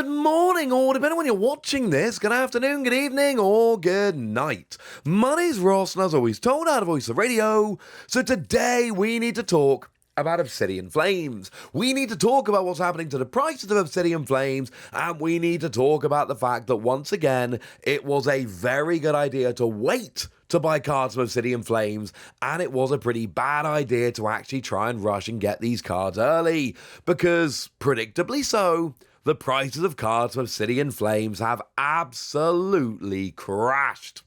Good morning, or depending on when you're watching this, good afternoon, good evening, or good night. My name's Ross, and as always, told out of Voice of Radio. So today we need to talk about Obsidian Flames. We need to talk about what's happening to the prices of Obsidian Flames, and we need to talk about the fact that once again, it was a very good idea to wait to buy cards from Obsidian Flames, and it was a pretty bad idea to actually try and rush and get these cards early, because, predictably so, the prices of cards from Obsidian Flames have absolutely crashed.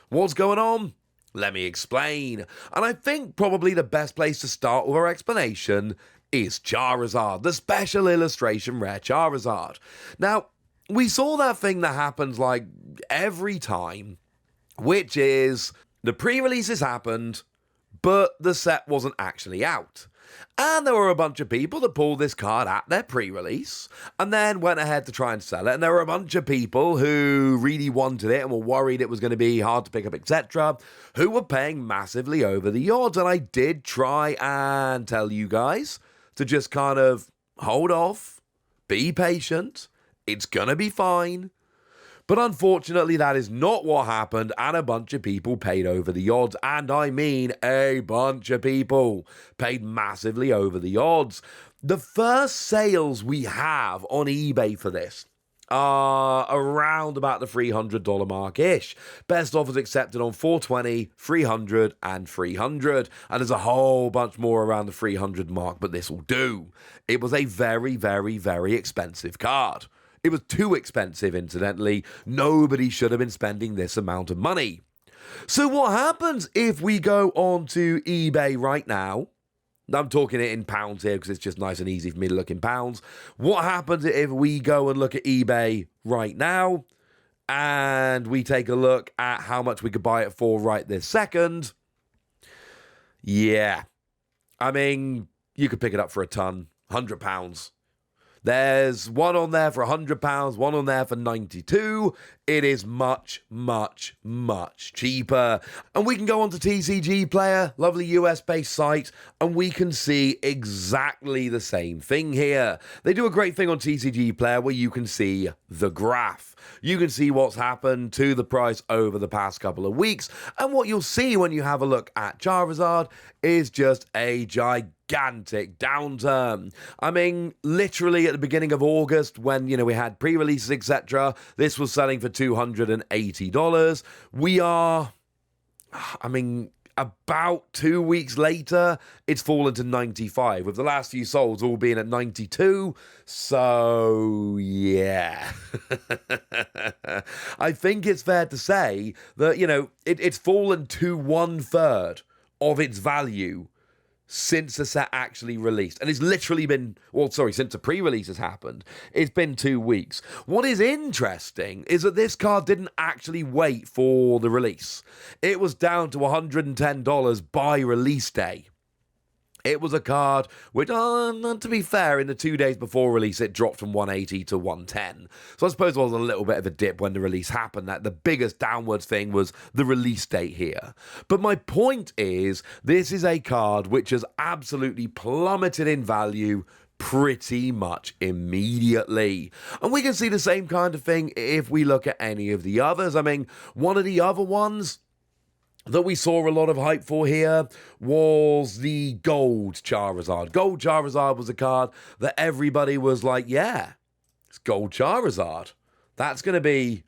What's going on? Let me explain. And I think probably the best place to start with our explanation is Charizard, the special illustration rare Charizard. Now, we saw that thing that happens like every time, which is the pre-releases happened, but the set wasn't actually out. And there were a bunch of people that pulled this card at their pre-release and then went ahead to try and sell it. And there were a bunch of people who really wanted it and were worried it was going to be hard to pick up, etc., who were paying massively over the odds. And I did try and tell you guys to just kind of hold off, be patient, it's going to be fine. But unfortunately, that is not what happened, and a bunch of people paid over the odds. And I mean a bunch of people paid massively over the odds. The first sales we have on eBay for this are around about the $300 mark-ish. Best offers accepted on $420, $300, and $300. And there's a whole bunch more around the $300 mark, but this will do. It was a very, very, very expensive card. It was too expensive, incidentally. Nobody should have been spending this amount of money. So what happens if we go on to eBay right now? I'm talking it in pounds here because it's just nice and easy for me to look in pounds. What happens if we go and look at eBay right now and we take a look at how much we could buy it for right this second? Yeah. I mean, you could pick it up for a ton, £100. There's one on there for £100, one on there for $92. It is much, much, much cheaper. And we can go on to TCG Player, lovely US-based site, and we can see exactly the same thing here. They do a great thing on TCG Player where you can see the graph. You can see what's happened to the price over the past couple of weeks. And what you'll see when you have a look at Charizard is just a gigantic downturn. I mean, literally at the beginning of August, when, we had pre-releases, etc., this was selling for $280. We are, about 2 weeks later, it's fallen to 95, with the last few solds all being at 92. So, yeah. I think it's fair to say that, it's fallen to 1/3 of its value since the set actually released. And it's literally been, since the pre-release has happened, it's been 2 weeks. What is interesting is that this card didn't actually wait for the release. It was down to $110 by release day. It was a card which, to be fair, in the 2 days before release, it dropped from 180 to 110. So I suppose there was a little bit of a dip when the release happened. That the biggest downwards thing was the release date here. But my point is, this is a card which has absolutely plummeted in value pretty much immediately. And we can see the same kind of thing if we look at any of the others. I mean, one of the other ones that we saw a lot of hype for here was the Gold Charizard. Gold Charizard was a card that everybody was like, yeah, it's Gold Charizard. That's gonna be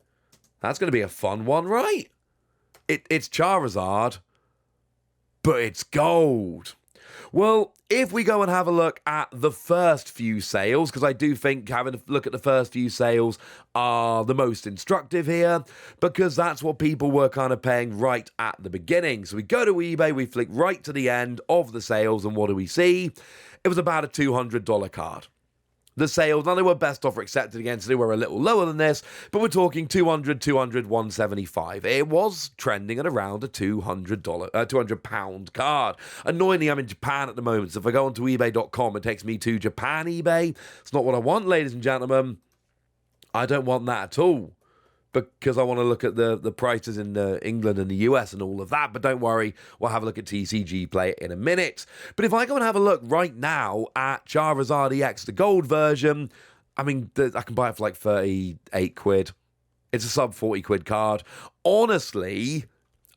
a fun one, right? It's Charizard, but it's gold. Well, if we go and have a look at the first few sales, because I do think having a look at the first few sales are the most instructive here, because that's what people were kind of paying right at the beginning. So we go to eBay, we flick right to the end of the sales, and what do we see? It was about a $200 card. The sales, now they were best offer accepted again, so they were a little lower than this, but we're talking 200, 175. It was trending at around a £200 card. Annoyingly, I'm in Japan at the moment, so if I go onto ebay.com, it takes me to Japan eBay. It's not what I want, ladies and gentlemen. I don't want that at all, because I want to look at the prices in England and the US and all of that. But don't worry, we'll have a look at TCG Play in a minute. But if I go and have a look right now at Charizard EX, the gold version, I mean, I can buy it for like 38 quid. It's a sub 40 quid card. Honestly,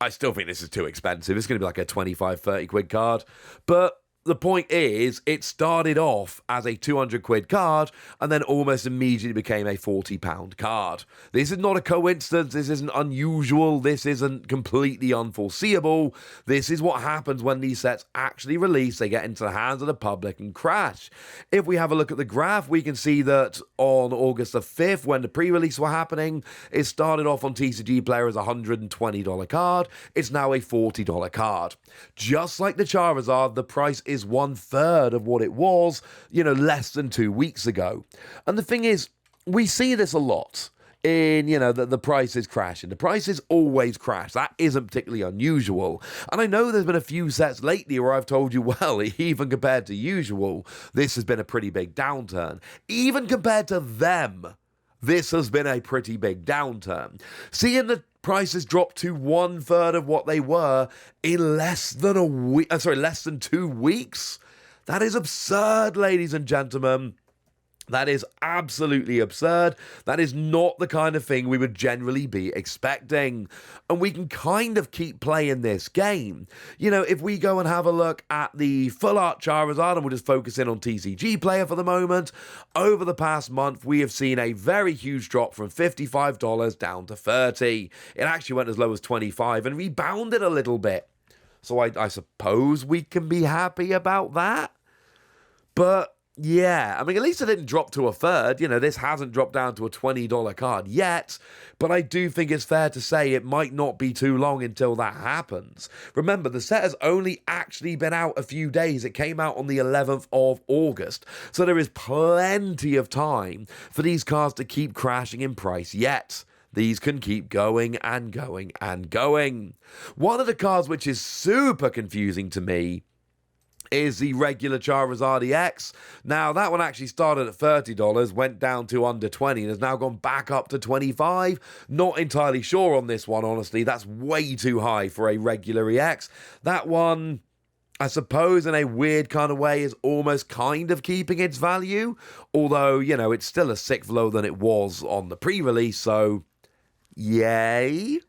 I still think this is too expensive. It's going to be like a 25, 30 quid card. But the point is, it started off as a 200 quid card and then almost immediately became a £40 card. This is not a coincidence. This isn't unusual. This isn't completely unforeseeable. This is what happens when these sets actually release. They get into the hands of the public and crash. If we have a look at the graph, we can see that on August the 5th, when the pre-release were happening, it started off on TCG Player as a $120 card. It's now a $40 card. Just like the Charizard, the price is 1/3 of what it was, less than 2 weeks ago. And the thing is, we see this a lot in, the prices crashing. The prices always crash. That isn't particularly unusual. And I know there's been a few sets lately where I've told you, well, even compared to usual, this has been a pretty big downturn. Even compared to them, this has been a pretty big downturn. Seeing the prices drop to 1/3 of what they were in less than 2 weeks. That is absurd, ladies and gentlemen. That is absolutely absurd. That is not the kind of thing we would generally be expecting. And we can kind of keep playing this game. If we go and have a look at the full art Charizard, and we'll just focus in on TCG Player for the moment, over the past month, we have seen a very huge drop from $55 down to $30. It actually went as low as $25 and rebounded a little bit. So I suppose we can be happy about that. But yeah, I mean, at least it didn't drop to 1/3. This hasn't dropped down to a $20 card yet, but I do think it's fair to say it might not be too long until that happens. Remember, the set has only actually been out a few days. It came out on the 11th of August, so there is plenty of time for these cards to keep crashing in price yet. These can keep going and going and going. One of the cards which is super confusing to me is the regular Charizard EX. Now, that one actually started at $30, went down to under 20, and has now gone back up to 25. Not entirely sure on this one, honestly. That's way too high for a regular EX. That one, I suppose, in a weird kind of way, is almost kind of keeping its value. Although, it's still a sixth lower than it was on the pre-release, so yay.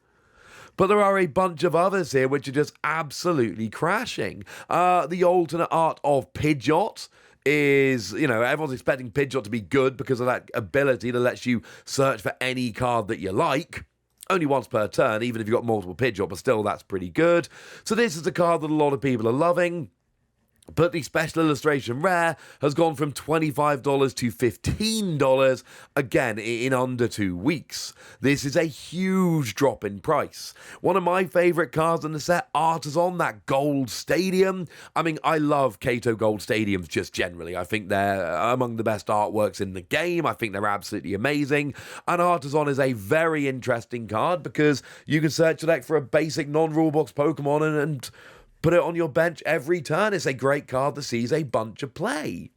But there are a bunch of others here which are just absolutely crashing. The alternate art of Pidgeot is, everyone's expecting Pidgeot to be good because of that ability that lets you search for any card that you like. Only once per turn, even if you've got multiple Pidgeot, but still, that's pretty good. So this is a card that a lot of people are loving. But the special illustration rare has gone from $25 to $15, again, in under 2 weeks. This is a huge drop in price. One of my favourite cards in the set, Artisan, that Gold Stadium. I mean, I love Kato Gold Stadiums just generally. I think they're among the best artworks in the game. I think they're absolutely amazing. And Artisan is a very interesting card because you can search the deck for a basic non-rulebox Pokemon and put it on your bench every turn. It's a great card that sees a bunch of play.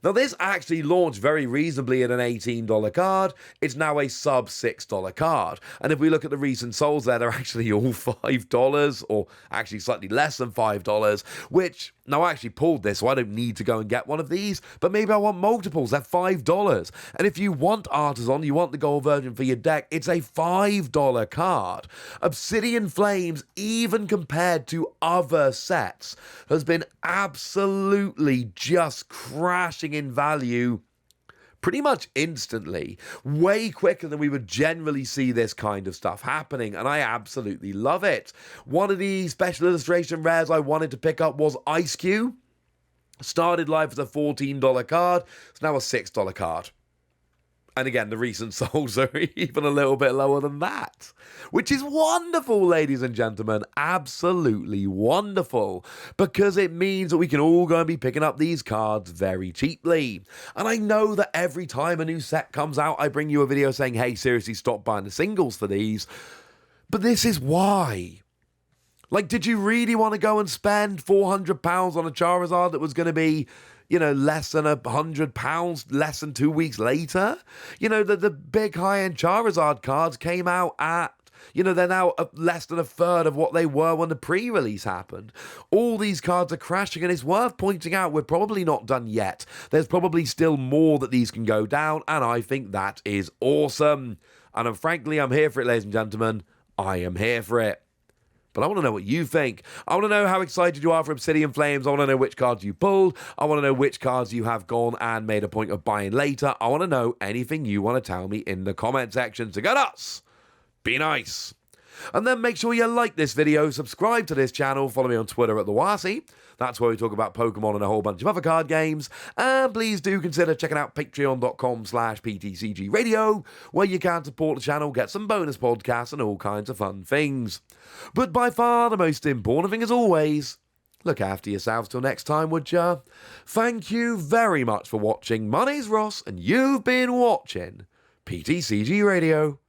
Now, this actually launched very reasonably at an $18 card. It's now a sub $6 card. And if we look at the recent solds there, they're actually all $5, or actually slightly less than $5, which, now I actually pulled this, so I don't need to go and get one of these, but maybe I want multiples. They're $5. And if you want Artisan, you want the gold version for your deck, it's a $5 card. Obsidian Flames, even compared to other sets, has been absolutely just crashing in value pretty much instantly, way quicker than we would generally see this kind of stuff happening, and I absolutely love it. One of the special illustration rares I wanted to pick up was Ice Cube. Started life as a $14 card, it's now a $6 card. And again, the recent solds are even a little bit lower than that, which is wonderful, ladies and gentlemen. Absolutely wonderful, because it means that we can all go and be picking up these cards very cheaply. And I know that every time a new set comes out, I bring you a video saying, hey, seriously, stop buying the singles for these. But this is why. Like, did you really want to go and spend £400 on a Charizard that was going to be, less than £100 less than 2 weeks later? The big high-end Charizard cards came out at They're now less than a third of what they were when the pre-release happened. All these cards are crashing, and it's worth pointing out we're probably not done yet. There's probably still more that these can go down, and I think that is awesome. And frankly, I'm here for it, ladies and gentlemen. I am here for it. But I want to know what you think. I want to know how excited you are for Obsidian Flames. I want to know which cards you pulled. I want to know which cards you have gone and made a point of buying later. I want to know anything you want to tell me in the comment section. So go nuts! Be nice! And then make sure you like this video, subscribe to this channel, follow me on Twitter at TheWasi. That's where we talk about Pokemon and a whole bunch of other card games. And please do consider checking out patreon.com/PTCG Radio, where you can support the channel, get some bonus podcasts and all kinds of fun things. But by far the most important thing, as always, look after yourselves till next time, would ya? Thank you very much for watching. My name's Ross, and you've been watching PTCG Radio.